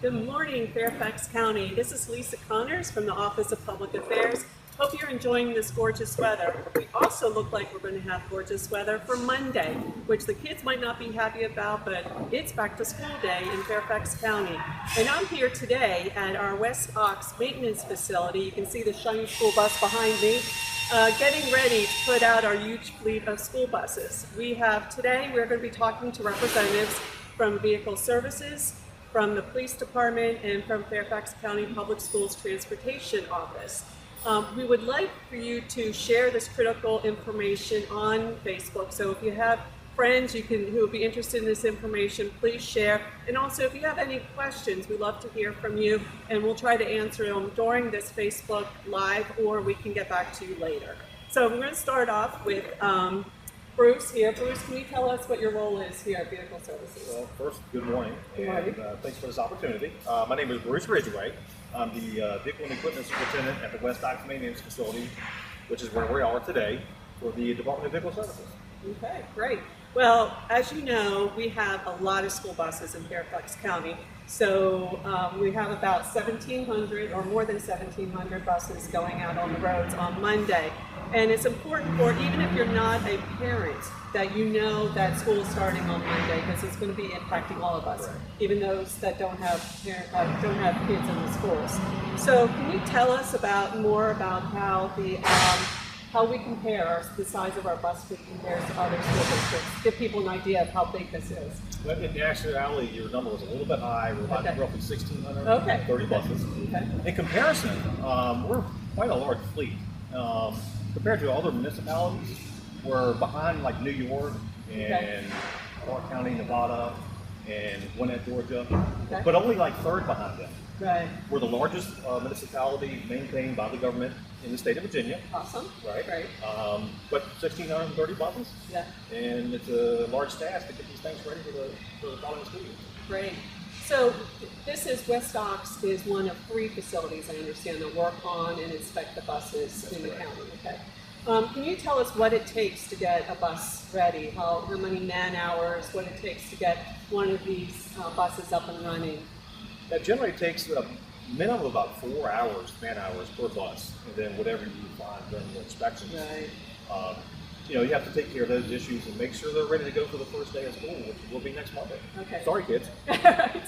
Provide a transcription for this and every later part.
Good morning, Fairfax County. This is Lisa Connors from the Office of Public Affairs. Hope you're enjoying this gorgeous weather. We also look like we're going to have gorgeous weather for Monday, which the kids might not be happy about, but it's back to school day in Fairfax County. And I'm here today at our West Ox maintenance facility. You can see the shiny school bus behind me, getting ready to put out our huge fleet of school buses. We're going to be talking to representatives from Vehicle Services, from the Police Department, and from Fairfax County Public Schools Transportation Office. We would like for you to share this critical information on Facebook. So if you have friends who would be interested in this information, please share. And also, if you have any questions, we'd love to hear from you, and we'll try to answer them during this Facebook Live, or we can get back to you later. So we're going to start off with Bruce here. Bruce, can you tell us what your role is here at Vehicle Services? Well, first, good morning, and thanks for this opportunity. My name is Bruce Ridgway. I'm the Vehicle and Equipment Superintendent at the West Ox Maintenance Facility, which is where we are today for the Department of Vehicle Services. Okay, great. Well, as you know, we have a lot of school buses in Fairfax County. So we have about 1,700 or more than 1,700 buses going out on the roads on Monday. And it's important for, even if you're not a parent, that you know that school is starting on Monday, because it's going to be impacting all of us, even those that don't have kids in the schools. So can you tell us more about how we compare the size of our bus fleet compared to other school districts? Give people an idea of how big this is. Well, in actuality, your number was a little bit high. We're about roughly 1,630 buses. Okay. In comparison, we're quite a large fleet. Compared to other municipalities, we're behind like New York and Clark County, Nevada, and Gwinnett, Georgia, but only like third behind them. Right. We're the largest municipality maintained by the government in the state of Virginia. Awesome. Right. Great. But 1,630 buses. Yeah. And it's a large staff to get these things ready for the following school year. Great. So this is West Ox is one of 3 facilities, I understand, that work on and inspect the buses in the county. Okay. Can you tell us what it takes to get a bus ready? How many man hours? What it takes to get one of these buses up and running? That generally takes a minimum of about 4 hours, man hours per bus, and then whatever you find during the inspections. Right. You have to take care of those issues and make sure they're ready to go for the first day of school, which will be next Monday. Okay. Sorry, kids. Right.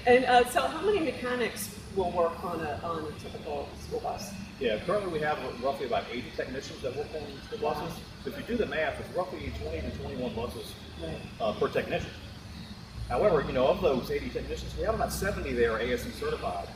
And so how many mechanics will work on a typical school bus? Yeah, currently we have roughly about 80 technicians that work on school buses. So if you do the math, it's roughly 20 to 21 buses per technician. However, of those 80 technicians, we have about 70 that are ASE certified,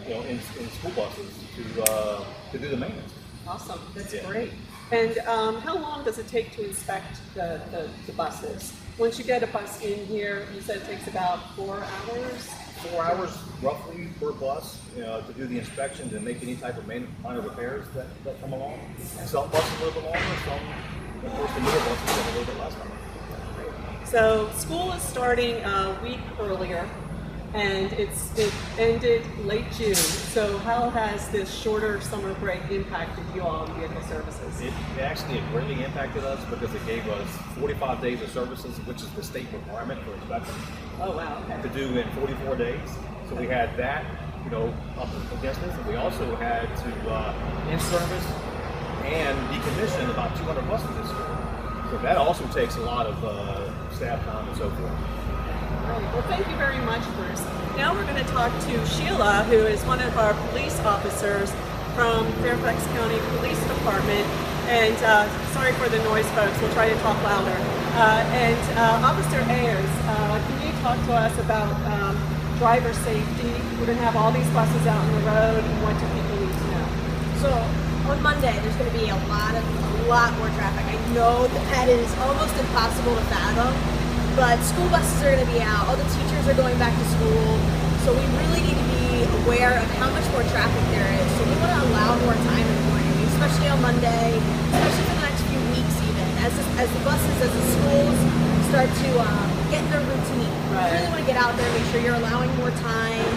in school buses to do the maintenance. Awesome, that's great. And how long does it take to inspect the buses? Once you get a bus in here, you said it takes about 4 hours? 4 hours roughly per bus to do the inspections and make any type of minor repairs that come along. Some buses a little bit longer, some, of course, the newer buses get a little bit less time. So school is starting a week earlier, and it ended late June. So how has this shorter summer break impacted you all in Vehicle Services? It actually greatly impacted us because it gave us 45 days of services, which is the state requirement for inspection. Oh wow! Okay. To do in 44 days. So we had that, up against us, and we also had to in-service and decommission about 200 buses this year. So that also takes a lot of staff time and so forth. Great. Well, thank you very much, Bruce. Now we're going to talk to Sheila, who is one of our police officers from Fairfax County Police Department. And sorry for the noise, folks. We'll try to talk louder. Officer Ayers, can you talk to us about driver safety? We're going to have all these buses out on the road, and what do people need to know? So on Monday, there's going to be a lot more traffic. I know that is almost impossible to fathom, but school buses are going to be out. All the teachers are going back to school, so we really need to be aware of how much more traffic there is. So we want to allow more time in the morning, especially on Monday, especially for the next few weeks even. As the buses, as the schools start to get in their routine. Right. You really want to get out there, make sure you're allowing more time,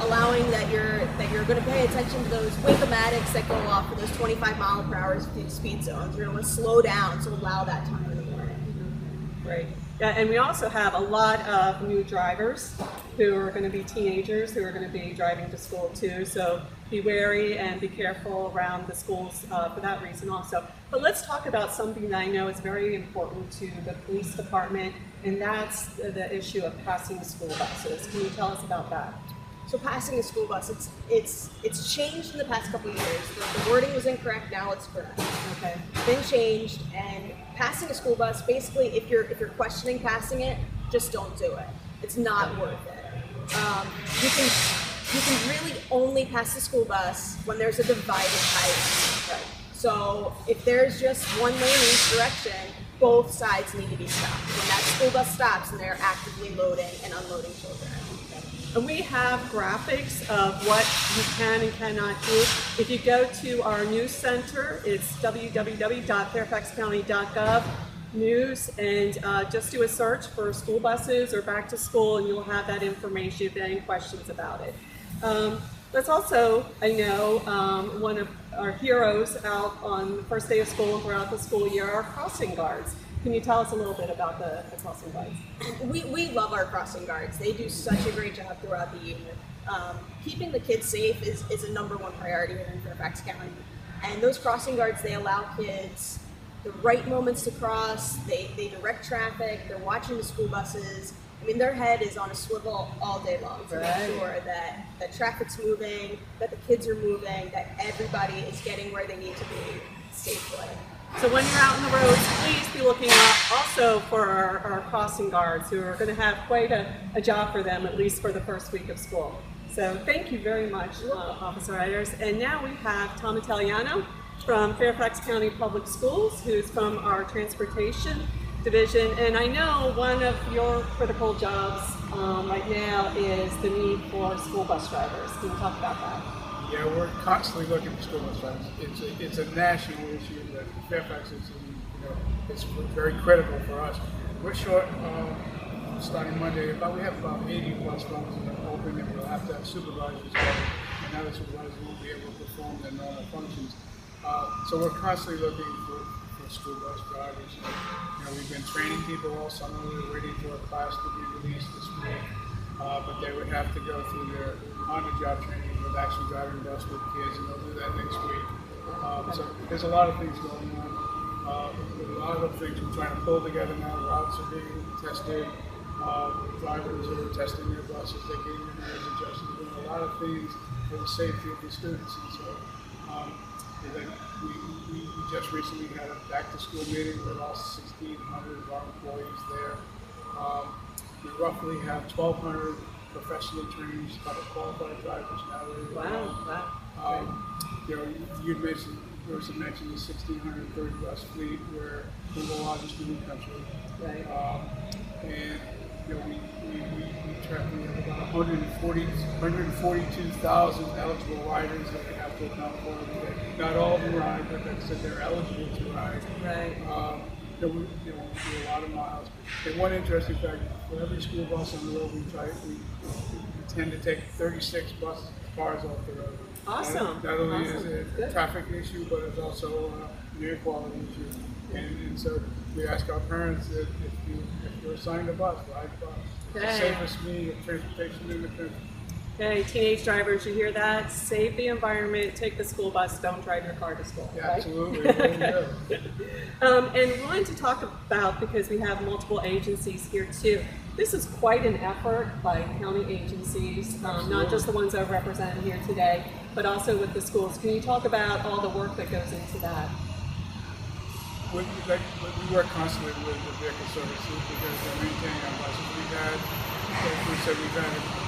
allowing that you're going to pay attention to those wake-o-matics that go off for those 25-mile-per-hour speed zones. You're going to want to slow down to allow that time in the morning. Great. Yeah, and we also have a lot of new drivers who are going to be teenagers who are going to be driving to school too. So be wary and be careful around the schools for that reason also. But let's talk about something that I know is very important to the police department, and that's the issue of passing school buses. Can you tell us about that? So passing a school bus, it's changed in the past couple of years. The wording was incorrect, now it's correct. Okay. It's been changed, and passing a school bus, basically, if you're questioning passing it, just don't do it. It's not worth it. You can really only pass the school bus when there's a divided highway. Right. So if there's just one lane in each direction, both sides need to be stopped. When that school bus stops and they're actively loading and unloading children. And we have graphics of what you can and cannot do. If you go to our news center, it's www.fairfaxcounty.gov news, and just do a search for school buses or back to school, and you'll have that information if you have any questions about it. Let's also, I know, one of our heroes out on the first day of school throughout the school year are crossing guards. Can you tell us a little bit about the crossing guards? We love our crossing guards. They do such a great job throughout the year. Keeping the kids safe is a #1 priority here in Fairfax County. And those crossing guards, they allow kids the right moments to cross, they direct traffic, they're watching the school buses. I mean, their head is on a swivel all day long to make sure that the traffic's moving, that the kids are moving, that everybody is getting where they need to be safely. So when you're out on the roads, please be looking out also for our crossing guards, who are going to have quite a job for them, at least for the first week of school. So thank you very much, Officer Eiders. And now we have Tom Italiano from Fairfax County Public Schools, who's from our Transportation Division. And I know one of your critical jobs right now is the need for school bus drivers. Can you talk about that? Yeah, we're constantly looking for school bus drivers. It's a national issue that Fairfax is, it's very critical for us. We're short, starting Monday, we have about 80 bus runs that are open, and we'll have to have supervisors go, and now the supervisors won't be able to perform their normal functions. So we're constantly looking for school bus drivers. We've been training people all summer. We're waiting for a class to be released this week, but they would have to go through their on-the-job training with actually driving bus with kids, and they'll do that next week. So there's a lot of things going on. A lot of things we're trying to pull together now. Routes are being tested. Drivers are testing their buses. They're getting their mirrors adjusted. We're doing a lot of things for the safety of the students. And so we just recently had a back-to-school meeting with all 1,600 of our employees there. We roughly have 1,200 professionally trained qualified drivers now. Wow. You'd mentioned, there was a mention of the 1,630 bus fleet, where we're the largest in the country. Right. And we have about 142,000 eligible riders that we have to account for. Not all of them ride, but that's that they're eligible to ride. Right. We do a lot of miles. And one interesting fact, for every school bus on the road, we tend to take 36 cars off the road. Awesome. Not only is it a traffic issue, but it's also an air quality issue. And so we ask our parents that if you're assigned a bus, ride the bus. It's the safest means of transportation in the country. Okay, teenage drivers, you hear that? Save the environment, take the school bus, don't drive your car to school. Yeah, right? absolutely. And we wanted to talk about, because we have multiple agencies here too, this is quite an effort by county agencies, not just the ones that are represented here today, but also with the schools. Can you talk about all the work that goes into that? We work constantly with the vehicle services because they're maintaining our buses. We've had a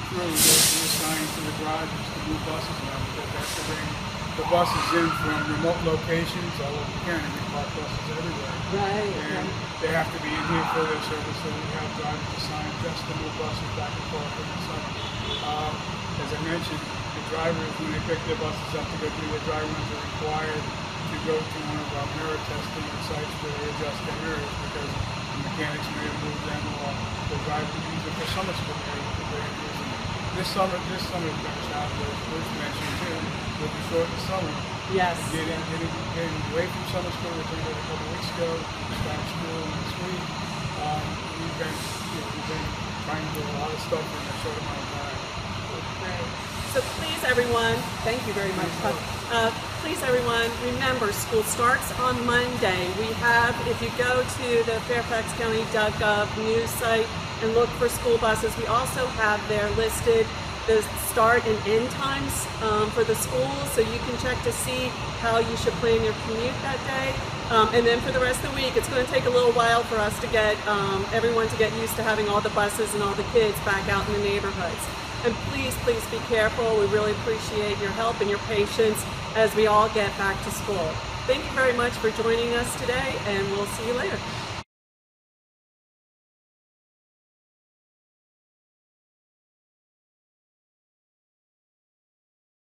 crew that we assigned to the garages to move buses around, because they have to bring the buses in from remote locations all over the county. We park buses everywhere. Right. And they have to be in here for their service, so we have drivers assigned just to move buses back and forth in the summer. As I mentioned, the drivers, when they pick their buses up to go do their dry runs, are required to go to one of our mirror testing sites where they adjust their mirrors, because the mechanics may have moved them, or the drivers use it for summer school areas that they're using. This summer is going to start, as Bruce mentioned too, with the short summer. Yes. Getting away from summer school, which we did a couple weeks ago, start school next week. We've been trying to do a lot of stuff in a short amount of time. Great. So please, everyone, thank you very much. Please, everyone, remember school starts on Monday. We have, if you go to the Fairfax County.gov news site and look for school buses, we also have there listed the start and end times for the schools, so you can check to see how you should plan your commute that day. And then for the rest of the week, it's going to take a little while for us to get everyone to get used to having all the buses and all the kids back out in the neighborhoods. And please, please be careful. We really appreciate your help and your patience as we all get back to school. Thank you very much for joining us today, and we'll see you later.